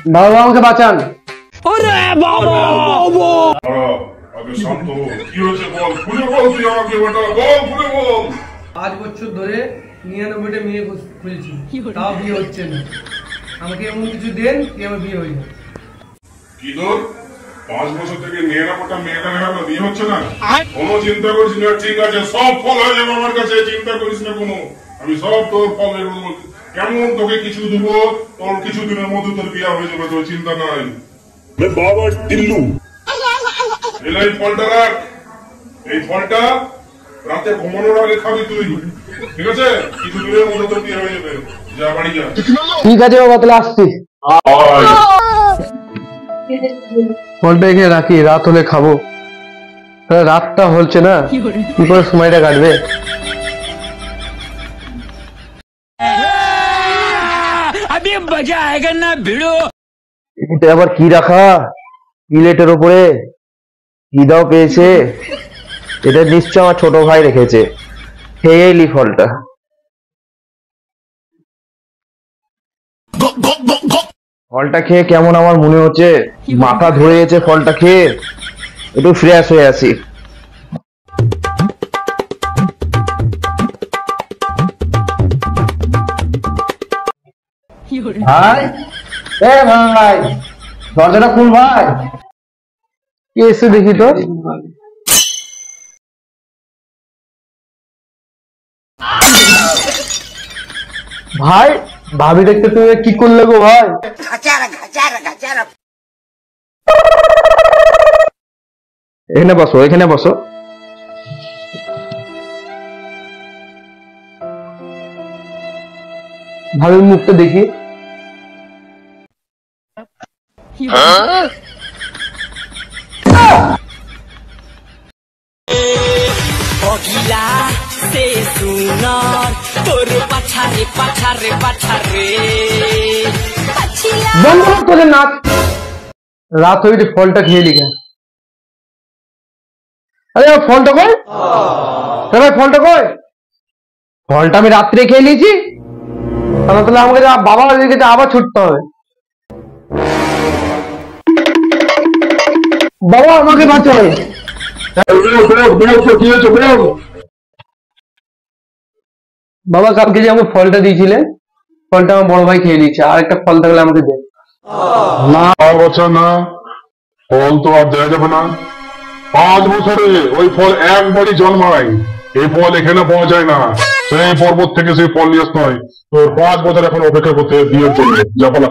বাবা আমাকে বাঁচান। ওরে বাবা আগে শান্ত হো, কি হয়েছে বল, খুলে বল, তুই আমাকে বেটা বল, খুলে বল। 5 বছর ধরে 99টা মেয়ে খুলছি, তাও বিয়ে হচ্ছে না। আমাকে এমন কিছু দেন কি আমার বিয়ে হয়ে যায়। কি তোর 5 বছর থেকে 99টা মেয়েটা মেয়েটা বিয়ে হচ্ছে না? কোনো চিন্তা করিস না, ঠিক আছে, সব ফল হয়ে যাবে আমার কাছে, চিন্তা করিস না কোনো। আমি সব তোর ফল কেমন তোকে কিছু দেবো, তোর কিছুদিনের মধ্যে তোর বিয়ে হয়ে যাবে, তোর চিন্তা নাই। বাবা টিল্লু এই ফলটা রাখ, এই ফলটা রাতে ঘুমানোর আগে খাবি তুই, ঠিক আছে? কিছুদিনের মধ্যে তোর বিয়ে হয়ে যাবে, যা বাড়ি যা। ঠিক আছে বাবা, তাহলে আসছি। ফলটা এখানে রাখি, রাত হলে খাবো। রাতটা হচ্ছে না, কি করে সময়টা কাটবে? अभी मजा आएगा ना भिड़ो। এটা আবার কি রাখা প্লেটের উপরে? কি দাও পেয়েছে? এটা নিশ্চয় আমার ছোট ভাই রেখেছে। খেয়ে এলি ফলটা। ফলটা খেয়ে কেমন আমার মনে হচ্ছে, মাথা ধরে গেছে ফলটা খেয়ে। একটু ফ্রেশ হয়ে আসি। ভাই, এ ভাই, দরজাটা খুল ভাই। কে এসে দেখি তো। ভাই, ভাবি দেখতে তুমি কি করলে গো ভাই? এখানে বসো, এখানে বসো। ভাবির মুখটা দেখি। অগিলা সে সুনার তোর পাছারে পাছারে পাছারে বন্ধ কর তোদের নাচ। রাত হয়ে ফলটা খেয়ে লিখা। আরে ফলটা কই? ভাই ফলটা কই? ফলটা আমি রাত্রে খেয়ে নিয়েছি। তাহলে আমাকে বাবা দিকে আবার ছুটতে হবে। বাবা আমাকে বাঁচাও। বাবা কালকে যে আমাকে ফলটা দিয়েছিলেন, ফলটা আমার বড় ভাই খেয়ে নিয়েছে। আর একটা ফল থাকলে আমাকে দেন। না বাচ্চা না, ফল তো আর দেওয়া যাবে না। 5 বছরে ওই ফল একবারই জন্মায়, এই ফল এখানে পাওয়া যায় না। সেই পর্বত থেকে সেই ফল নিয়ে আসতে হয়। তোর 5 বছর এখন অপেক্ষা করতে বিয়ের জন্য, যা বলা।